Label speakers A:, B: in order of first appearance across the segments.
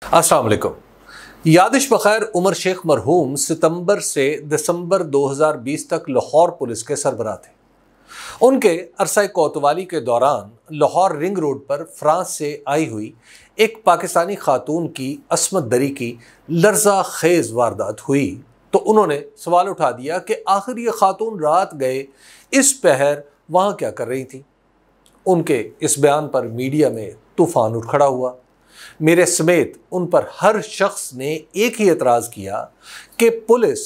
A: अस्सलाम वालेकुम। यादिश बखैर उमर शेख मरहूम सितंबर से दिसंबर 2020 तक लाहौर पुलिस के सरबराह थे। उनके अरसा कोतवाली के दौरान लाहौर रिंग रोड पर फ्रांस से आई हुई एक पाकिस्तानी खातून की असमत दरी की लर्जा खेज वारदात हुई तो उन्होंने सवाल उठा दिया कि आखिर ये खातून रात गए इस पहर वहाँ क्या कर रही थी। उनके इस बयान पर मीडिया में तूफान उठ खड़ा हुआ। मेरे समेत उन पर हर शख्स ने एक ही एतराज़ किया कि पुलिस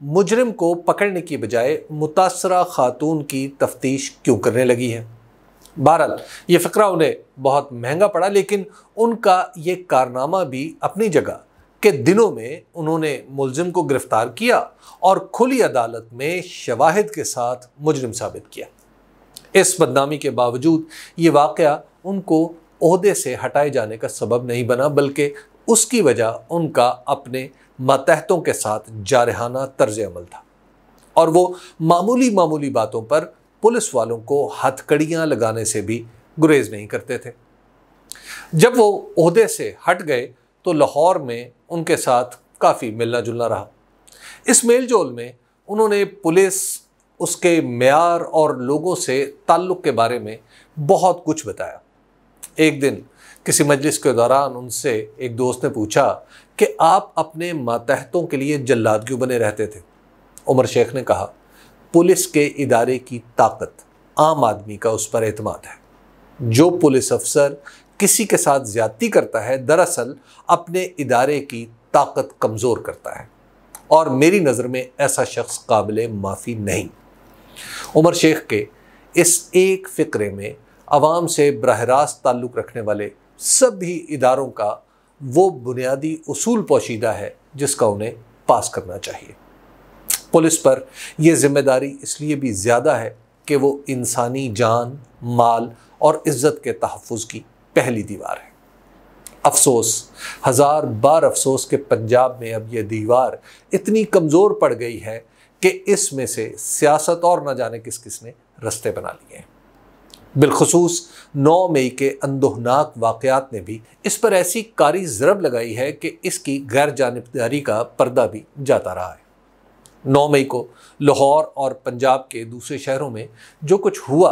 A: मुजरिम को पकड़ने की बजाय मुतासरा खातून की तफ्तीश क्यों करने लगी है। बहरहाल ये फ़िक्रा उन्हें बहुत महंगा पड़ा, लेकिन उनका ये कारनामा भी अपनी जगह के दिनों में उन्होंने मुलजिम को गिरफ्तार किया और खुली अदालत में शवाहिद के साथ मुजरिम साबित किया। इस बदनामी के बावजूद ये वाक़या उनको ओहदे से हटाए जाने का सबब नहीं बना, बल्कि उसकी वजह उनका अपने मातहतों के साथ जारहाना तर्ज अमल था और वो मामूली मामूली बातों पर पुलिस वालों को हथकड़ियाँ लगाने से भी गुरेज नहीं करते थे। जब वो ओहदे से हट गए तो लाहौर में उनके साथ काफ़ी मिलना जुलना रहा। इस मेल जोल में उन्होंने पुलिस, उसके मेयार और लोगों से ताल्लुक़ के बारे में बहुत कुछ बताया। एक दिन किसी मजलिस के दौरान उनसे एक दोस्त ने पूछा कि आप अपने मातहतों के लिए जल्लाद क्यों बने रहते थे। उमर शेख ने कहा, पुलिस के इदारे की ताकत आम आदमी का उस पर एतमाद है। जो पुलिस अफसर किसी के साथ ज्यादती करता है दरअसल अपने इदारे की ताकत कमज़ोर करता है और मेरी नज़र में ऐसा शख्स काबिल माफ़ी नहीं। उमर शेख के इस एक फ़िक्रे में अवाम से बराह रास्त ताल्लुक़ रखने वाले सभी इदारों का वो बुनियादी उसूल पोशीदा है जिसका उन्हें पास करना चाहिए। पुलिस पर यह जिम्मेदारी इसलिए भी ज़्यादा है कि वो इंसानी जान, माल और इज़्ज़त के तहफ़्फ़ुज़ की पहली दीवार है। अफसोस, हज़ार बार अफसोस के पंजाब में अब यह दीवार इतनी कमज़ोर पड़ गई है कि इसमें से सियासत और न जाने किस किस ने रस्ते बना लिए हैं। बिलखुसूस 9 मई के अंदोहनाक वाक़यात ने भी इस पर ऐसी कारी ज़रब लगाई है कि इसकी गैर जानिबदारी का पर्दा भी जाता रहा है। 9 मई को लाहौर और पंजाब के दूसरे शहरों में जो कुछ हुआ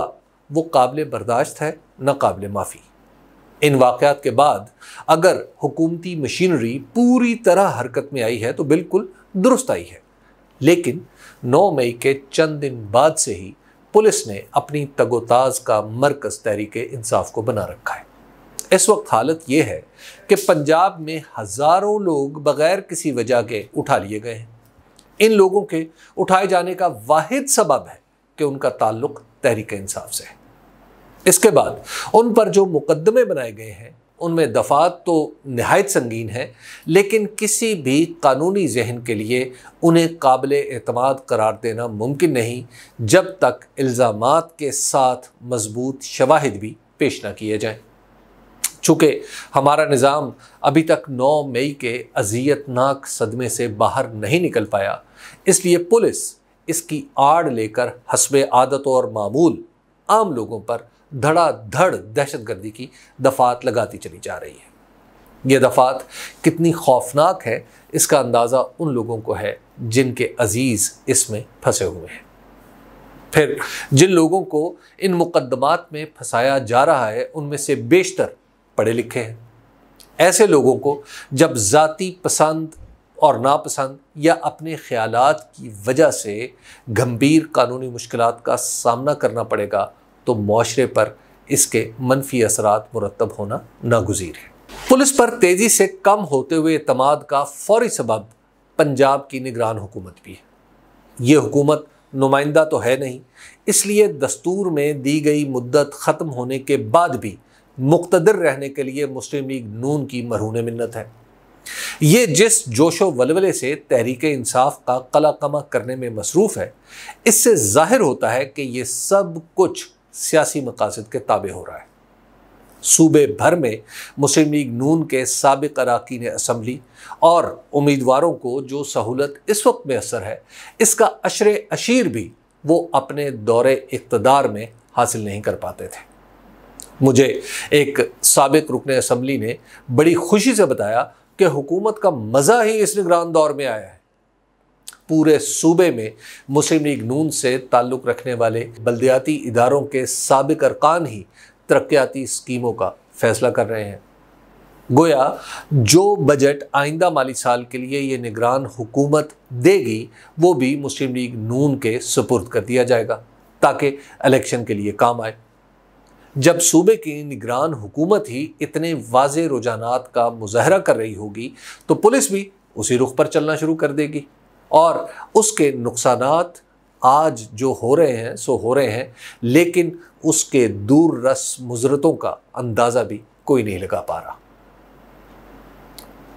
A: वो काबिल बर्दाश्त है, न काबिल माफ़ी। इन वाक़यात के बाद अगर हुकूमती मशीनरी पूरी तरह हरकत में आई है तो बिल्कुल दुरुस्त आई है, लेकिन 9 मई के चंद दिन बाद से ही पुलिस ने अपनी तगोताज का मरकज़ तहरीक इंसाफ को बना रखा है। इस वक्त हालत यह है कि पंजाब में हज़ारों लोग बग़ैर किसी वजह के उठा लिए गए हैं। इन लोगों के उठाए जाने का वाहिद सबब है कि उनका ताल्लुक़ तहरीक इंसाफ से है। इसके बाद उन पर जो मुकदमे बनाए गए हैं उनमें दफ़ात तो नहायत संगीन है, लेकिन किसी भी कानूनी जहन के लिए उन्हें काबिल एतमाद करार देना मुमकिन नहीं जब तक इल्ज़ामात के साथ मजबूत शवाहिद भी पेश न किए जाएं। चूँकि हमारा निज़ाम अभी तक 9 मई के अज़ियतनाक सदमे से बाहर नहीं निकल पाया, इसलिए पुलिस इसकी आड़ लेकर हस्बे आदत और मामूल आम लोगों पर धड़ाधड़ दहशतगर्दी की दफ़ात लगाती चली जा रही है। यह दफ़ात कितनी खौफनाक है इसका अंदाज़ा उन लोगों को है जिनके अजीज़ इसमें फंसे हुए हैं। फिर जिन लोगों को इन मुकद्दमात में फंसाया जा रहा है उनमें से बेशतर पढ़े लिखे हैं। ऐसे लोगों को जब ज़ाती पसंद और नापसंद या अपने ख़यालात की वजह से गंभीर कानूनी मुश्किलात का सामना करना पड़ेगा तो मुआशरे पर इसके मनफी असरात मुरतब होना नागुज़ीर है। पुलिस पर तेज़ी से कम होते हुए एतमाद का फौरी सबब पंजाब की निगरान हुकूमत भी है। ये हुकूमत नुमाइंदा तो है नहीं, इसलिए दस्तूर में दी गई मुद्दत ख़त्म होने के बाद भी मुक़्तदिर रहने के लिए मुस्लिम लीग नून की मरहून मिन्नत है। ये जिस जोशो वलवले से तहरीक इंसाफ का कला कमा करने में मसरूफ़ है, इससे ज़ाहिर होता है कि ये सब कुछ सियासी मकासद के ताबे हो रहा है। सूबे भर में मुस्लिम लीग नून के साबिक़ अरकान असम्बली और उम्मीदवारों को जो सहूलत इस वक्त मैसर है, इसका अशरे अशीर भी वो अपने दौरे इक़्तिदार में हासिल नहीं कर पाते थे। मुझे एक साबिक़ रुकने असम्बली ने बड़ी खुशी से बताया कि हुकूमत का मज़ा ही इस निगरान दौर में आया है। पूरे सूबे में मुस्लिम लीग नून से ताल्लुक़ रखने वाले बल्दियाती इदारों के साबिक अरकान ही तरक्याती स्कीमों का फैसला कर रहे हैं। गोया जो बजट आइंदा माली साल के लिए ये निगरान हुकूमत देगी वो भी मुस्लिम लीग नून के सुपुर्द कर दिया जाएगा ताकि इलेक्शन के लिए काम आए। जब सूबे की निगरान हुकूमत ही इतने वाज़े रुझानात का मुजाहरा कर रही होगी तो पुलिस भी उसी रुख पर चलना शुरू कर देगी और उसके नुकसानात आज जो हो रहे हैं सो हो रहे हैं, लेकिन उसके दूर रस मुज़रतों का अंदाज़ा भी कोई नहीं लगा पा रहा।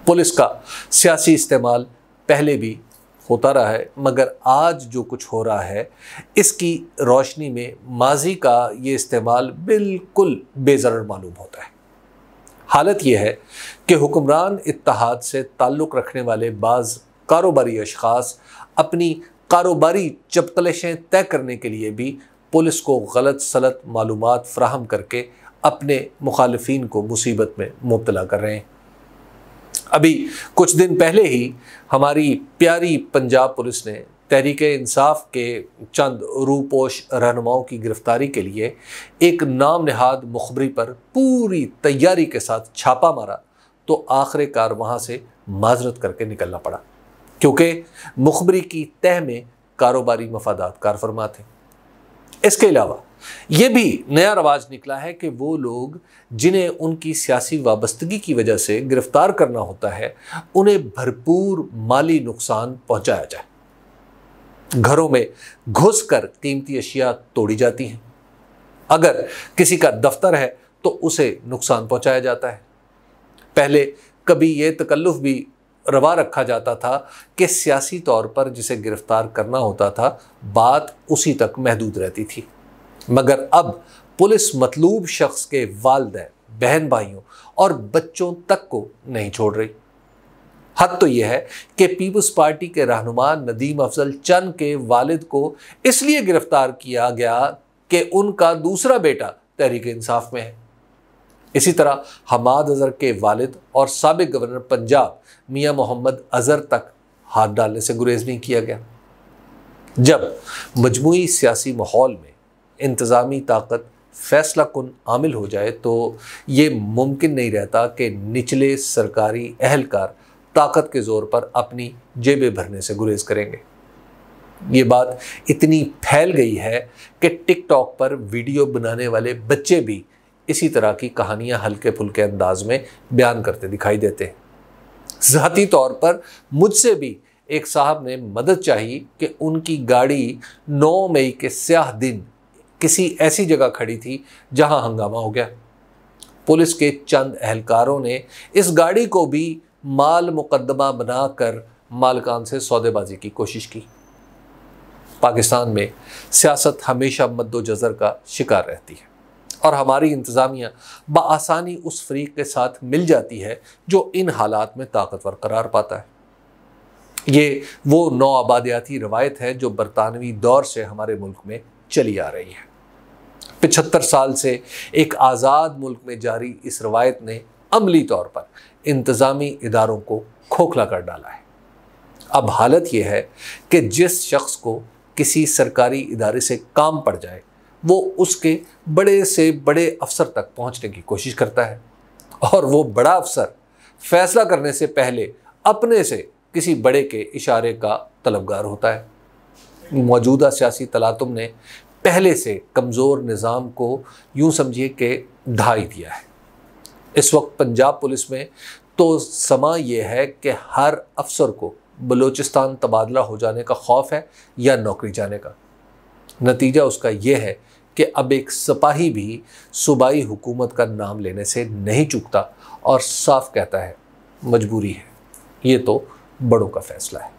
A: पुलिस का सियासी इस्तेमाल पहले भी होता रहा है, मगर आज जो कुछ हो रहा है इसकी रोशनी में माजी का ये इस्तेमाल बिल्कुल बेज़रर मालूम होता है। हालत यह है कि हुक्मरान इत्तेहाद से ताल्लुक़ रखने वाले बाज़ कारोबारी अशख़ास अपनी कारोबारी चपकलशें तय करने के लिए भी पुलिस को गलत सलत मालूमात फ़राहम करके अपने मुखालिफिन को मुसीबत में मुब्तला कर रहे हैं। अभी कुछ दिन पहले ही हमारी प्यारी पंजाब पुलिस ने तहरीक इंसाफ के चंद रूपोश रहनुमाओं की गिरफ्तारी के लिए एक नाम नहाद मुखबरी पर पूरी तैयारी के साथ छापा मारा तो आखिरकार वहाँ से माजरत करके निकलना पड़ा, क्योंकि मुखबरी की तह में कारोबारी मफादात कार फरमा थे। इसके अलावा ये भी नया रवाज निकला है कि वो लोग जिन्हें उनकी सियासी वाबस्तगी की वजह से गिरफ्तार करना होता है उन्हें भरपूर माली नुकसान पहुंचाया जाए। घरों में घुसकर कीमती अशिया तोड़ी जाती हैं। अगर किसी का दफ्तर है तो उसे नुकसान पहुंचाया जाता है। पहले कभी ये तकल्लुफ भी रवा रखा जाता था कि सियासी तौर पर जिसे गिरफ्तार करना होता था बात उसी तक महदूद रहती थी, मगर अब पुलिस मतलूब शख्स के वालिदैन, बहन भाइयों और बच्चों तक को नहीं छोड़ रही। हद तो यह है कि पीपल्स पार्टी के रहनुमा नदीम अफजल चंद के वालिद को इसलिए गिरफ्तार किया गया कि उनका दूसरा बेटा तहरीक इंसाफ में है। इसी तरह हमाद अजहर के वालिद और साबिक गवर्नर पंजाब मियां मोहम्मद अजहर तक हाथ डालने से गुरेज नहीं किया गया। जब मजमूई सियासी माहौल में इंतज़ामी ताकत फैसला कुन आमिल हो जाए तो ये मुमकिन नहीं रहता कि निचले सरकारी अहलकार ताकत के ज़ोर पर अपनी जेबें भरने से गुरेज करेंगे। ये बात इतनी फैल गई है कि टिकटॉक पर वीडियो बनाने वाले बच्चे भी इसी तरह की कहानियां हल्के फुल्के अंदाज में बयान करते दिखाई देते हैं। ज़ाती तौर पर मुझसे भी एक साहब ने मदद चाहिए कि उनकी गाड़ी 9 मई के स्याह दिन किसी ऐसी जगह खड़ी थी जहां हंगामा हो गया। पुलिस के चंद अहलकारों ने इस गाड़ी को भी माल मुकद्दमा बनाकर मालकान से सौदेबाजी की कोशिश की। पाकिस्तान में सियासत हमेशा मद्दोजज़र का शिकार रहती है और हमारी इंतज़ामिया बआसानी उस फरीक के साथ मिल जाती है जो इन हालात में ताकतवर करार पाता है। ये वो नौ आबादियाती रवायत है जो बरतानवी दौर से हमारे मुल्क में चली आ रही है। 75 साल से एक आज़ाद मुल्क में जारी इस रवायत ने अमली तौर पर इंतज़ामी इदारों को खोखला कर डाला है। अब हालत यह है कि जिस शख्स को किसी सरकारी इदारे से काम पड़ जाए वो उसके बड़े से बड़े अफसर तक पहुंचने की कोशिश करता है और वो बड़ा अफसर फैसला करने से पहले अपने से किसी बड़े के इशारे का तलबगार होता है। मौजूदा सियासी तलातुम ने पहले से कमज़ोर निज़ाम को यूं समझिए कि ढा ही दिया है। इस वक्त पंजाब पुलिस में तो समा यह है कि हर अफसर को बलूचिस्तान तबादला हो जाने का खौफ है या नौकरी जाने का। नतीजा उसका यह है कि अब एक सिपाही भी सूबाई हुकूमत का नाम लेने से नहीं चूकता और साफ कहता है मजबूरी है, ये तो बड़ों का फैसला है।